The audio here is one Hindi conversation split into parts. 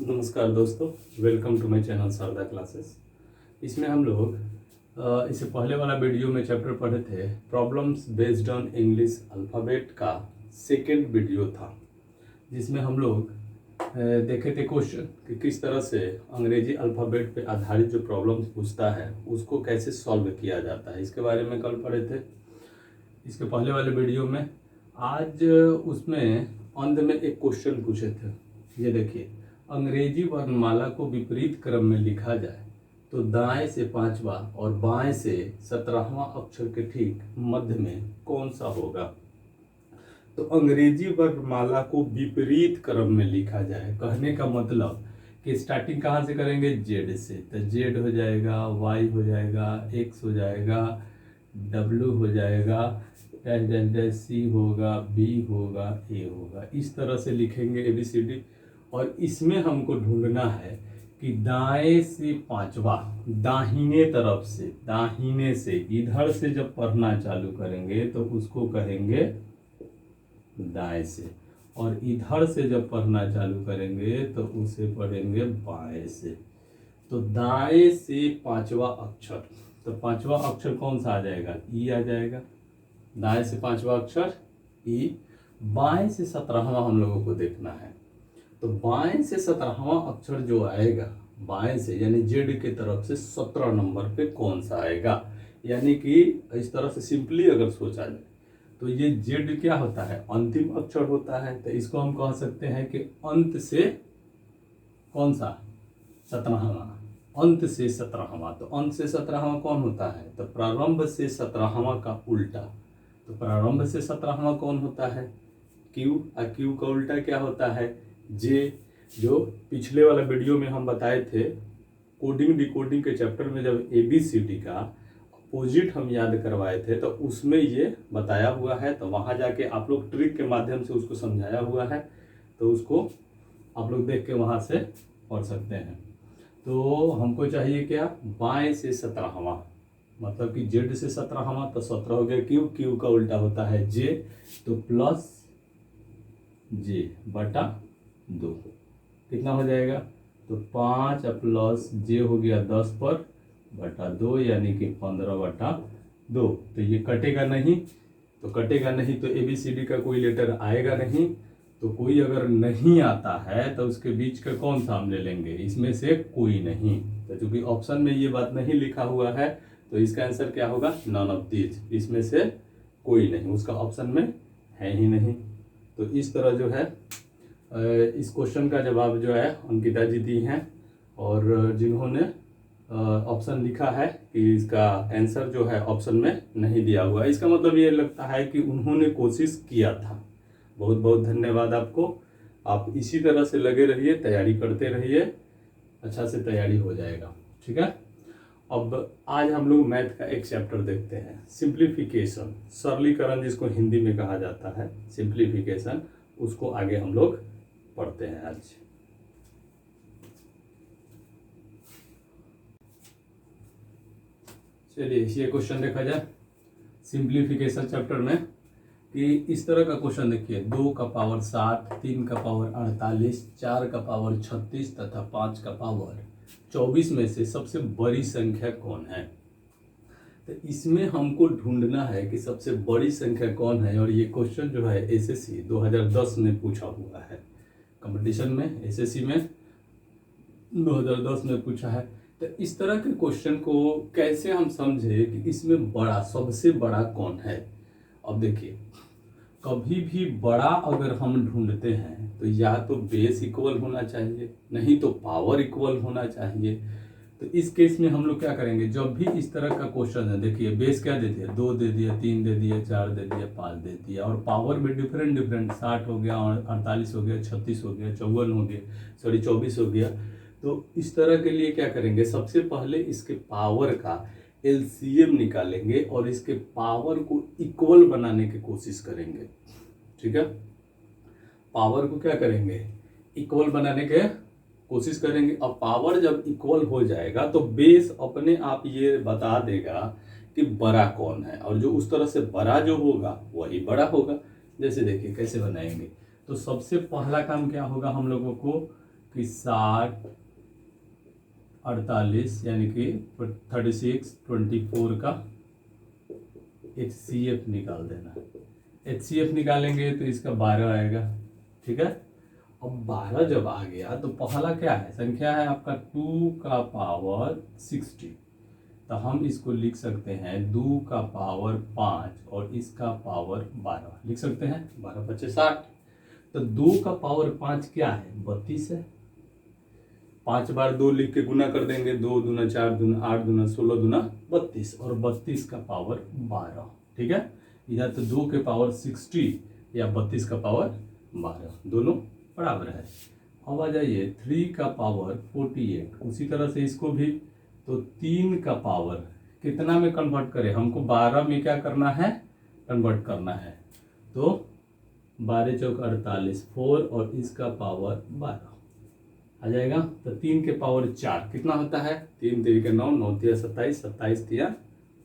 नमस्कार दोस्तों, welcome to my channel Sharda classes. इसमें हम लोग इससे पहले वाला वीडियो में चैप्टर पढ़े थे problems based on English alphabet का सेकेंड वीडियो था, जिसमें हम लोग देखे थे क्वेश्चन कि किस तरह से अंग्रेजी अल्फ़ाबेट पे आधारित जो प्रॉब्लम्स पूछता है उसको कैसे सॉल्व किया जाता है। इसके बारे में कल पढ़े थे इसके पहले वाले वीडियो में। आज उसमें अंत में एक क्वेश्चन पूछे थे, ये देखिए, अंग्रेजी वर्णमाला को विपरीत क्रम में लिखा जाए तो दाएं से 5वां और बाएं से 17वां अक्षर के ठीक मध्य में कौन सा होगा। तो अंग्रेजी वर्णमाला को विपरीत क्रम में लिखा जाए, कहने का मतलब कि स्टार्टिंग कहाँ से करेंगे, जेड से। तो जेड हो जाएगा, वाई हो जाएगा, एक्स हो जाएगा, डब्ल्यू हो जाएगा, डैश डैश डैश, सी होगा, बी होगा, ए होगा। इस तरह से लिखेंगे ABCD। और इसमें हमको ढूंढना है कि दाएं से 5वां, दाहिने तरफ से, दाहिने से, इधर से जब पढ़ना चालू करेंगे तो उसको कहेंगे दाएं से, और इधर से जब पढ़ना चालू करेंगे तो उसे पढ़ेंगे बाएं से। तो दाएं से 5वां अक्षर, तो 5वां अक्षर कौन सा आ जाएगा, ई आ जाएगा। दाएं से 5वां अक्षर ई। बाएं से 17वां हम लोगों को देखना है, तो बाएं से 17वां अक्षर जो आएगा, बाएं से यानी जेड के तरफ से 17 नंबर पे कौन सा आएगा। यानी कि इस तरह से सिंपली अगर सोचा जाए तो ये जेड क्या होता है, अंतिम अक्षर होता है। तो इसको हम कह सकते हैं कि अंत से कौन सा, 17वां, अंत से 17वां। तो अंत से 17वां कौन होता है, तो प्रारंभ से 17वां का उल्टा। तो प्रारंभ से 17वां कौन होता है, क्यू। और क्यू का उल्टा क्या होता है, जे। जो पिछले वाला वीडियो में हम बताए थे कोडिंग डिकोडिंग के चैप्टर में, जब ABCD का अपोजिट हम याद करवाए थे तो उसमें ये बताया हुआ है। तो वहाँ जाके आप लोग ट्रिक के माध्यम से उसको समझाया हुआ है, तो उसको आप लोग देख के वहाँ से पढ़ सकते हैं। तो हमको चाहिए क्या, बाएं से 17वां, मतलब कि जेड से 17वां, तो 17 हो गया क्यू। क्यू का उल्टा होता है जे, तो प्लस जे बटा 2 कितना हो जाएगा, तो 5 प्लस जे हो गया 10 पर बटा 2, यानी कि 15 बटा 2। तो ये कटेगा नहीं, तो कटेगा नहीं तो ABCD का कोई लेटर आएगा नहीं। तो कोई अगर नहीं आता है तो उसके बीच का कौन सा हम ले लेंगे, इसमें से कोई नहीं। तो चूंकि ऑप्शन में ये बात नहीं लिखा हुआ है तो इसका आंसर क्या होगा, नॉन ऑफ दीज, इसमें से कोई नहीं, उसका ऑप्शन में है ही नहीं। तो इस तरह जो है इस क्वेश्चन का जवाब जो है अंकिता जी दी हैं, और जिन्होंने ऑप्शन लिखा है कि इसका आंसर जो है ऑप्शन में नहीं दिया हुआ है, इसका मतलब ये लगता है कि उन्होंने कोशिश किया था। बहुत बहुत धन्यवाद आपको। आप इसी तरह से लगे रहिए, तैयारी करते रहिए, अच्छा से तैयारी हो जाएगा, ठीक है। अब आज हम लोग मैथ का एक चैप्टर देखते हैं, सिंप्लीफिकेशन, सरलीकरण जिसको हिंदी में कहा जाता है, सिंप्लीफिकेशन, उसको आगे हम लोग पढ़ते हैं आज। चलिए ये क्वेश्चन देखा जाए सिंप्लीफिकेशन चैप्टर में, कि इस तरह का क्वेश्चन देखिए, 2 का पावर 60, 3 का पावर 48, 4 का पावर 36 तथा 5 का पावर 24 में से सबसे बड़ी संख्या कौन है। तो इसमें हमको ढूंढना है कि सबसे बड़ी संख्या कौन है। और ये क्वेश्चन जो है SSC 2010 में पूछा हुआ है, कंपटीशन में SSC में 2010 में पूछा है। तो इस तरह के क्वेश्चन को कैसे हम समझे कि इसमें बड़ा, सबसे बड़ा कौन है। अब देखिए, कभी भी बड़ा अगर हम ढूंढते हैं तो या तो बेस इक्वल होना चाहिए, नहीं तो पावर इक्वल होना चाहिए। तो इस केस में हम लोग क्या करेंगे, जब भी इस तरह का क्वेश्चन है, देखिए बेस क्या दे दिया, 2 दे दिया, 3 दे दिया, 4 दे दिया, 5 दे दिया, और पावर भी डिफरेंट डिफरेंट, 60 हो गया, 48 हो गया, 36 हो गया, 54 हो गया, 24 हो गया। तो इस तरह के लिए क्या करेंगे, सबसे पहले इसके पावर का LCM निकालेंगे और इसके पावर को इक्वल बनाने की कोशिश करेंगे, ठीक है। पावर को क्या करेंगे, इक्वल बनाने के कोशिश करेंगे। अब पावर जब इक्वल हो जाएगा तो बेस अपने आप ये बता देगा कि बड़ा कौन है, और जो उस तरह से बड़ा जो होगा वही बड़ा होगा। जैसे देखिए कैसे बनाएंगे, तो सबसे पहला काम क्या होगा हम लोगों को, कि 60 48 यानी कि 36 24 का HCF निकाल देना। HCF निकालेंगे तो इसका 12 आएगा। ठीक है, अब 12 जब आ गया तो पहला क्या है, संख्या है आपका 2 का पावर 60, तो हम इसको लिख सकते हैं 2 का पावर 5 और इसका पावर 12 लिख सकते हैं। 12 25 60, तो 2 का पावर 5 क्या है, 32 है। 5 बार 2 लिख के गुना कर देंगे, 2 दूना 4 दूना 8 दूना 16 दूना 32 और 32 का पावर 12। ठीक है, इधर तो 2 के पावर 60 या 32 का पावर 12 दोनों बराबर है। अब आ जाइए 3 का पावर 48, उसी तरह से इसको भी, तो 3 का पावर कितना में कन्वर्ट करें, हमको 12 में क्या करना है, कन्वर्ट करना है। तो 12 चौक 48 4 और इसका पावर 12 आ जाएगा। तो 3 के पावर 4 कितना होता है, 3 3 के 9 9 3 27 27 3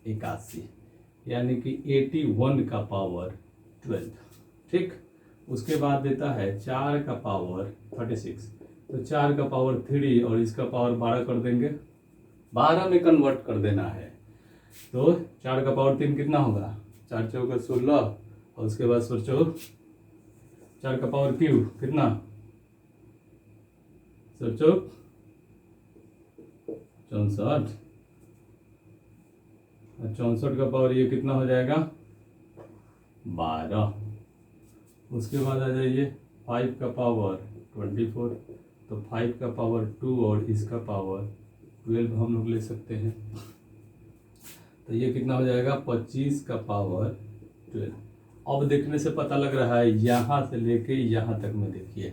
81 यानी कि 81 का पावर 12। ठीक, उसके बाद देता है 4 का पावर 36, तो 4 का पावर 3 और इसका पावर 12 कर देंगे, 12 में कन्वर्ट कर देना है। तो 4 का पावर 3 कितना होगा, 4 चौका 16 और उसके बाद सोचो 4 का पावर क्यूब कितना, सोचो 64, 64 का पावर ये कितना हो जाएगा 12। उसके बाद आ जाइए 5 का पावर 24, तो 5 का पावर 2 और इसका पावर 12 हम लोग ले सकते हैं, तो ये कितना हो जाएगा 25 का पावर 12। अब देखने से पता लग रहा है यहाँ से लेके यहाँ तक में देखिए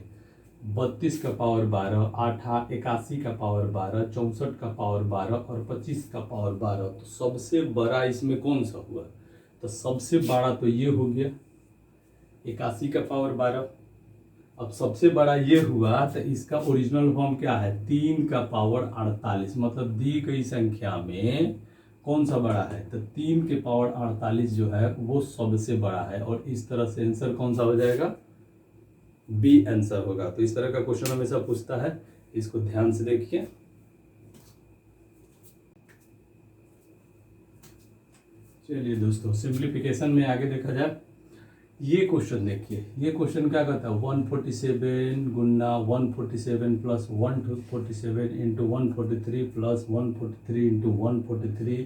32 का पावर 12, 81 का पावर 12, 64 का पावर 12 और 25 का पावर 12। तो सबसे बड़ा इसमें कौन सा हुआ, तो सबसे बड़ा तो ये हो गया 81 का पावर 12। अब सबसे बड़ा ये हुआ तो इसका ओरिजिनल फॉर्म क्या है, 3 का पावर 48, मतलब दी गई संख्या में कौन सा बड़ा है, तो 3 के पावर 48 जो है वो सबसे बड़ा है। और इस तरह से आंसर कौन सा हो जाएगा, बी आंसर होगा। तो इस तरह का क्वेश्चन हमेशा पूछता है, इसको ध्यान से देखिए। चलिए दोस्तों, सिंप्लीफिकेशन में आगे देखा जाए, ये क्वेश्चन देखिए, ये क्वेश्चन क्या कहता है 147 गुना 147 प्लस 147 इंटू 143 प्लस 143 इंटू 143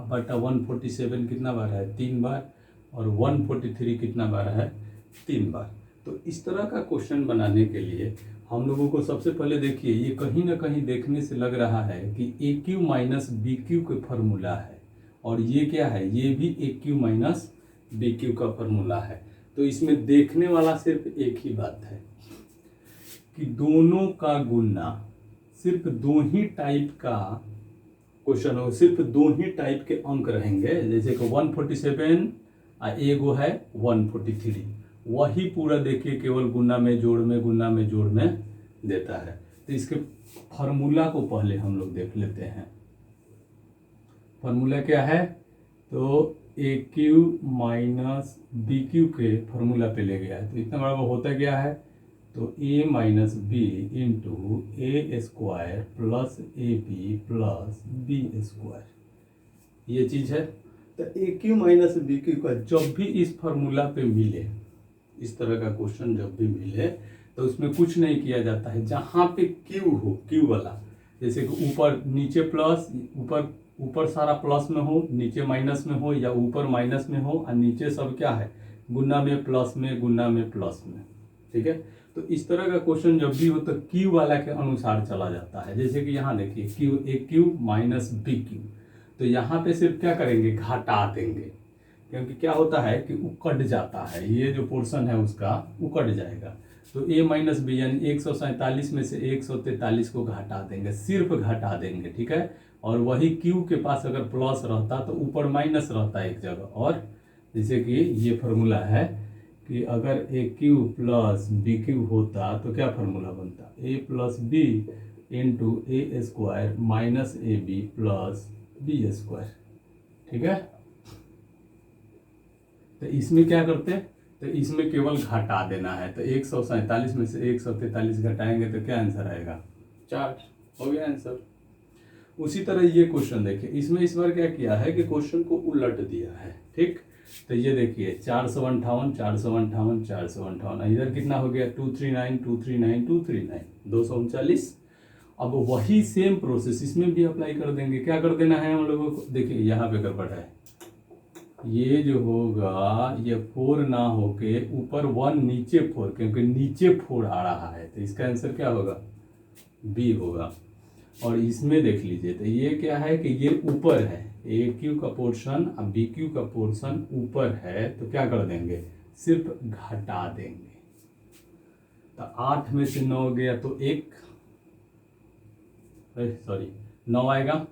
बटा 147 कितना बार है, 3 बार, और 143 कितना बार है, 3 बार। तो इस तरह का क्वेश्चन बनाने के लिए हम लोगों को सबसे पहले देखिए, ये कहीं ना कहीं देखने से लग रहा है कि ए क्यू माइनस बी क्यू का फॉर्मूला है, और ये क्या है, ये भी ए क्यू माइनस बी क्यू का फॉर्मूला है। तो इसमें देखने वाला सिर्फ एक ही बात है कि दोनों का गुणा, सिर्फ दो ही टाइप का क्वेश्चन हो, सिर्फ दो ही टाइप के अंक रहेंगे, जैसे कि 147 और एगो है 143, वही पूरा देखिए केवल गुना में जोड़ में गुना में जोड़ में देता है। तो इसके फार्मूला को पहले हम लोग देख लेते हैं। फार्मूला क्या है, तो A cube minus B Q के फार्मूला पे ले गया है, तो इतना बड़ा वो होता क्या है, तो A minus B into A square plus A B plus B square, ये चीज़ है। तो A cube minus B cube का जब भी इस फार्मूला पे मिले, इस तरह का क्वेश्चन जब भी मिले, तो उसमें कुछ नहीं किया जाता है, जहाँ पे क्यू हो, क्यू वाला, जैसे कि ऊपर नीचे प्लस, ऊपर सारा प्लस में हो, नीचे माइनस में हो, या ऊपर माइनस में हो और नीचे सब क्या है, गुना में प्लस में, गुना में प्लस में। ठीक है, तो इस तरह का क्वेश्चन जब भी हो तो क्यू वाला के अनुसार चला जाता है। जैसे कि यहाँ देखिए cube a cube minus B cube, तो यहाँ पे सिर्फ क्या करेंगे, घटा देंगे, क्योंकि क्या होता है कि वो कट जाता है, ये जो पोर्शन है उसका वो कट जाएगा। तो a माइनस बी यानी 147 में से 143 को घटा देंगे, सिर्फ घटा देंगे। ठीक है, और वही q के पास अगर प्लस रहता तो ऊपर माइनस रहता एक जगह, और जैसे कि ये फार्मूला है कि अगर a cube plus b cube होता तो क्या फार्मूला बनता, a plus b into A square minus a B plus B square. ठीक है, तो इसमें क्या करते हैं, तो इसमें केवल घटा देना है। तो 147 में से 143 घटाएंगे तो क्या आंसर आएगा? 4। हो गया आंसर। उसी तरह ये क्वेश्चन देखिए, इसमें इस बार क्या किया है कि क्वेश्चन को उलट दिया है। ठीक, तो ये देखिए 458, 458, 458, इधर कितना हो गया? 239, 239, 239, 239। अब वही सेम प्रोसेस इसमें भी अप्लाई कर देंगे। क्या कर देना है हम लोगों को? देखिए यहाँ पे गड़बड़ है, ये जो होगा ये 4 ना होके ऊपर 1 नीचे 4, क्योंकि नीचे 4 आ रहा है, तो इसका आंसर क्या होगा? बी होगा। और इसमें देख लीजिए, तो ये क्या है कि ये ऊपर है, ए क्यू का पोर्शन और बी क्यू का पोर्शन ऊपर है, तो क्या कर देंगे? सिर्फ घटा देंगे। तो 8 में से 9 गया तो 1, सॉरी 9 आएगा।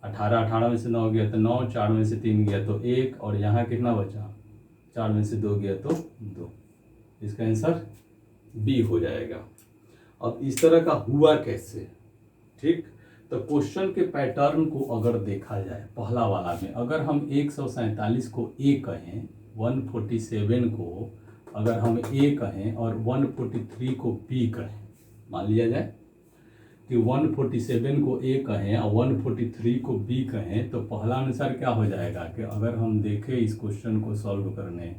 18, 18 में से 9 गया तो 9, 4 में से 3 गया तो 1, और यहाँ कितना बचा? 4 में से 2 गया तो 2। इसका आंसर बी हो जाएगा। अब इस तरह का हुआ कैसे? ठीक, तो क्वेश्चन के पैटर्न को अगर देखा जाए, पहला वाला में अगर हम 147 को ए कहें, 147 को अगर हम ए कहें और 143 को बी कहें, मान लिया जाए कि 147 को ए कहें और 143 को बी कहें, तो पहला अनुसार क्या हो जाएगा कि अगर हम देखें इस क्वेश्चन को सॉल्व करने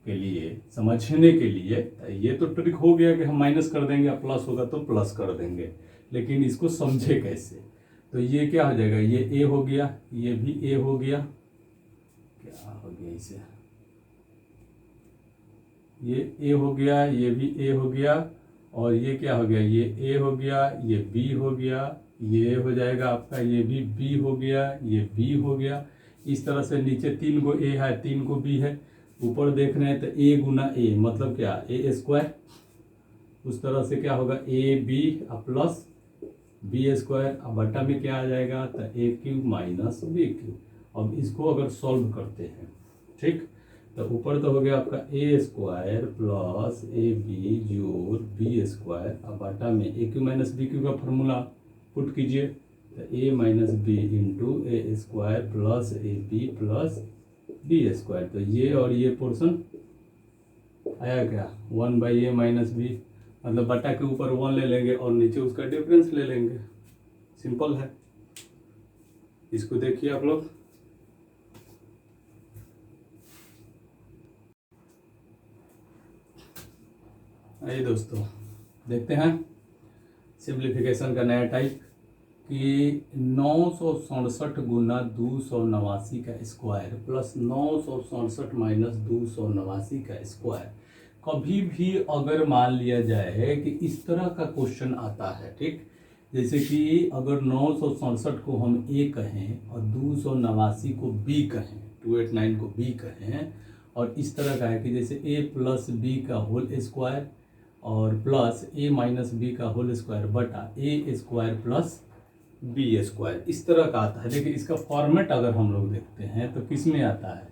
के लिए, समझने के लिए, ये तो ट्रिक हो गया कि हम माइनस कर देंगे, प्लस होगा तो प्लस कर देंगे, लेकिन इसको समझे कैसे? तो ये क्या हो जाएगा? ये ए हो गया, ये भी ए हो गया, क्या हो गया इसे? ये ए हो गया, ये भी ए हो गया, और ये क्या हो गया? ये ए हो गया, ये बी हो गया, ये हो जाएगा आपका, ये भी बी हो गया, ये बी हो गया। इस तरह से नीचे 3 को ए है, 3 को बी है, ऊपर देख रहे हैं तो ए गुना ए मतलब क्या? A square. उस तरह से क्या होगा? A B plus B square, अब बटा में क्या आ जाएगा? तो a cube minus b cube. अब इसको अगर सॉल्व करते हैं, ठीक, तो ऊपर तो हो गया आपका A square plus A B जोड़ बी स्क्वायर, अब बटा में A cube minus B cube का फॉर्मूला पुट कीजिए, तो A minus B into A square plus A B plus B square. तो ये और ये पोर्शन आया क्या? 1 बाई ए माइनस बी, मतलब बटा के ऊपर 1 ले लेंगे और नीचे उसका डिफरेंस ले लेंगे। सिंपल है। इसको देखिए आप लोग, आइए दोस्तों देखते हैं सिंप्लीफिकेशन का नया टाइप कि 967 गुना 289 का स्क्वायर प्लस 967 माइनस 289 का स्क्वायर। कभी भी अगर मान लिया जाए कि इस तरह का क्वेश्चन आता है, ठीक, जैसे कि अगर 967 को हम ए कहें और 289 को बी कहें, 289 को बी कहें, और इस तरह का है कि जैसे ए प्लस बी का होल स्क्वायर और प्लस ए माइनस बी का होल स्क्वायर बटा ए स्क्वायर प्लस बी स्क्वायर, इस तरह का आता है। देखिए इसका फॉर्मेट अगर हम लोग देखते हैं तो किस में आता है?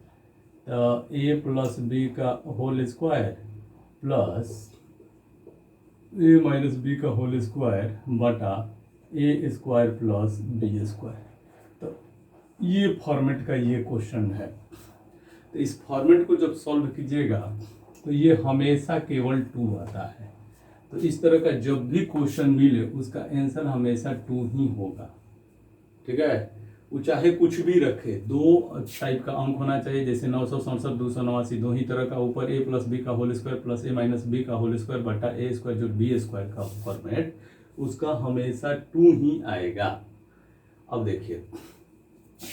तो ए प्लस बी का होल स्क्वायर प्लस ए माइनस बी का होल स्क्वायर बटा ए स्क्वायर प्लस बी स्क्वायर। तो ये फॉर्मेट का ये क्वेश्चन है। तो इस फॉर्मेट को जब सॉल्व कीजिएगा तो ये हमेशा केवल 2 आता है। तो इस तरह का जब भी क्वेश्चन मिले उसका आंसर हमेशा 2 ही होगा। ठीक है, वो चाहे कुछ भी रखे, 2 टाइप का अंक होना चाहिए, जैसे 967 289 दो ही तरह का, ऊपर ए प्लस बी का होल स्क्वायर प्लस ए माइनस बी का होल स्क्वायर बटा ए स्क्वायर जो बी स्क्वायर का फॉर्मेट, उसका हमेशा 2 ही आएगा। अब देखिए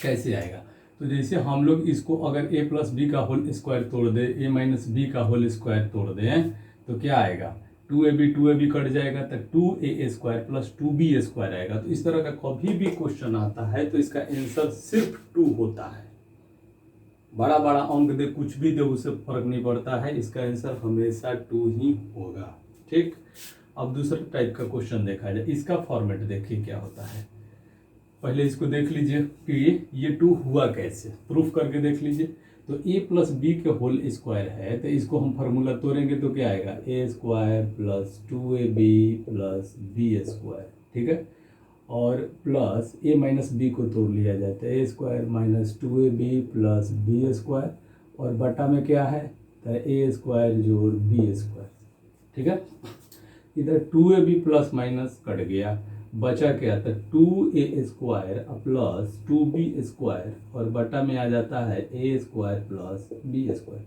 कैसे आएगा। तो जैसे हम लोग इसको अगर ए प्लस बी का होल स्क्वायर तोड़ दे, ए माइनस बी का होल स्क्वायर तोड़ दें, तो क्या आएगा? 2ab कट जाएगा तो 2a square plus 2b square आएगा। तो इस तरह का कभी भी क्वेश्चन आता है तो इसका आंसर सिर्फ 2 होता है। बड़ा बड़ा अंक दे, कुछ भी दे, उससे फर्क नहीं पड़ता है, इसका आंसर हमेशा 2 ही होगा। ठीक, अब दूसरा टाइप का क्वेश्चन देखा जाए। इसका फॉर्मेट देखिए क्या होता है। पहले इसको देख लीजिए कि ये 2 हुआ कैसे, प्रूफ करके देख लीजिए। तो a प्लस बी के होल स्क्वायर है, तो इसको हम फार्मूला तोड़ेंगे तो क्या आएगा? A square plus 2ab plus B square, ठीक है, और प्लस ए माइनस बी को तोड़ लिया जाता है, A square minus 2ab plus B square, और बटा में क्या है? ए स्क्वायर जोड़ बी स्क्वायर, ठीक है। इधर 2ab प्लस माइनस कट गया, बचा क्या था 2a square plus 2b square और बटा में आ जाता है A square plus B square.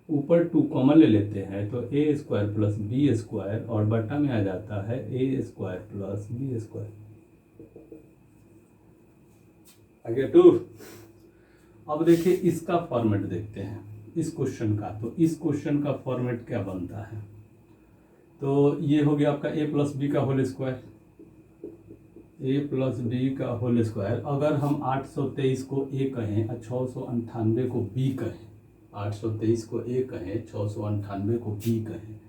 ऊपर 2 कॉमन ले लेते हैं तो ए स्क्वायर प्लस बी स्क्वायर और बटा में आ जाता है A square plus B square. आ गया 2। अब देखिए इसका फॉर्मेट देखते हैं इस क्वेश्चन का। तो इस क्वेश्चन का फॉर्मेट क्या बनता है, तो ये हो गया आपका ए प्लस बी का होल स्क्वायर, ए प्लस बी का होल स्क्वायर। अगर हम 823 को ए कहें और 698 को बी कहें, 823 को ए कहें 698 को बी कहें,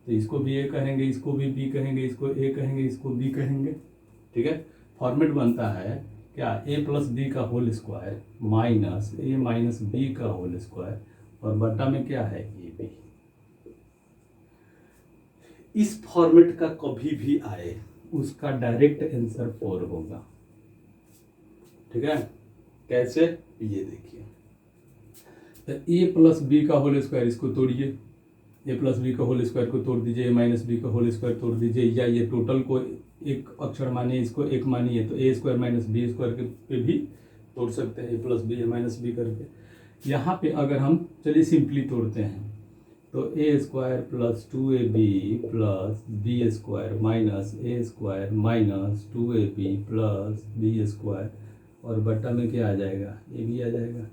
तो इसको भी ए कहेंगे, इसको भी बी कहेंगे, इसको ए कहेंगे, इसको बी कहेंगे, ठीक है। फॉर्मेट बनता है क्या, ए प्लस बी का होल स्क्वायर माइनस ए माइनस बी का होल स्क्वायर और बटा में क्या है ए बी। इस फॉर्मेट का कभी भी आए उसका डायरेक्ट आंसर 4 होगा, ठीक है। कैसे, ये देखिए, तो ए प्लस बी का होल स्क्वायर इसको तोड़िए, ए प्लस बी का होल स्क्वायर को तोड़ दीजिए, ए माइनस बी का होल स्क्वायर तोड़ दीजिए, या ये टोटल को एक अक्षर मानिए, इसको एक मानिए, तो ए स्क्वायर माइनस बी स्क्वायर पे भी तोड़ सकते हैं, ए प्लस बी ए माइनस बी करके। यहाँ पे अगर हम चलिए सिंपली तोड़ते हैं तो ए square plus 2ab plus B square minus A square minus 2ab plus B square और बटा में क्या आ जाएगा, ए बी आ जाएगा।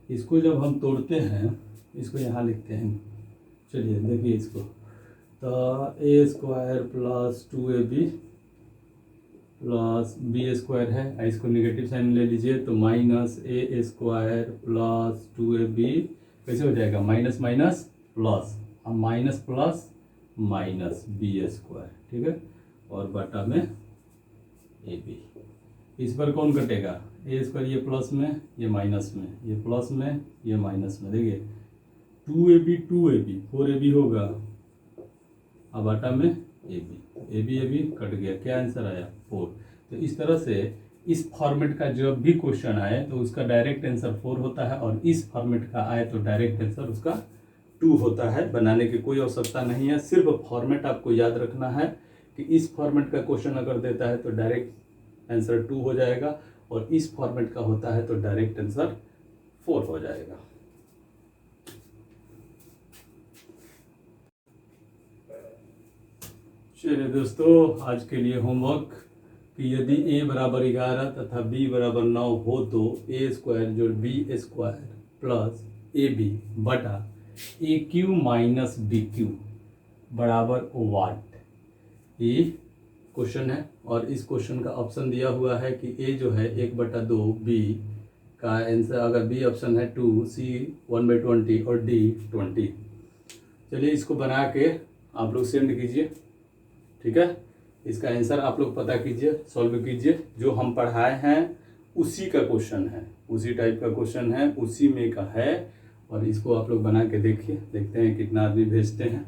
इसको जब हम तोड़ते हैं, इसको यहाँ लिखते हैं, चलिए देखिए इसको, तो ए square plus 2ab plus B square है, इसको नेगेटिव साइन ले लीजिए तो minus A square plus 2ab कैसे हो जाएगा, माइनस माइनस प्लस, अब minus plus minus b square, ठीक है, और बटा में ए बी। इस पर कौन कटेगा, ए स्क्वायर, ये प्लस में ये माइनस में, ये प्लस में ये माइनस में, देखिए 2ab 4ab होगा, अब बटा में ए बी कट गया, क्या आंसर आया 4। तो इस तरह से इस फॉर्मेट का जब भी क्वेश्चन आए तो उसका डायरेक्ट आंसर 4 होता है, और इस फॉर्मेट का आए तो डायरेक्ट आंसर उसका 2 होता है। बनाने की कोई आवश्यकता नहीं है, सिर्फ फॉर्मेट आपको याद रखना है कि इस फॉर्मेट का क्वेश्चन अगर देता है तो डायरेक्ट आंसर 2 हो जाएगा, और इस फॉर्मेट का होता है तो डायरेक्ट आंसर 4 हो जाएगा। चलिए दोस्तों, आज के लिए होमवर्क कि यदि a बराबर 11 तथा b बराबर 9 हो तो ए स्क्वायर जोड़ बी स्क्वायर प्लस ए बी बटा a cube minus B cube बराबर वाट। ये क्वेश्चन है, और इस क्वेश्चन का ऑप्शन दिया हुआ है कि a जो है 1/2, b का आंसर अगर b ऑप्शन है 2, c 1/20 और d 20। चलिए इसको बना के आप लोग सेंड कीजिए, ठीक है। इसका आंसर आप लोग पता कीजिए, सॉल्व कीजिए, जो हम पढ़ाए हैं उसी का क्वेश्चन है, उसी टाइप का क्वेश्चन है, उसी में का है, और इसको आप लोग बना के देखिए, देखते हैं कितना आदमी भेजते हैं।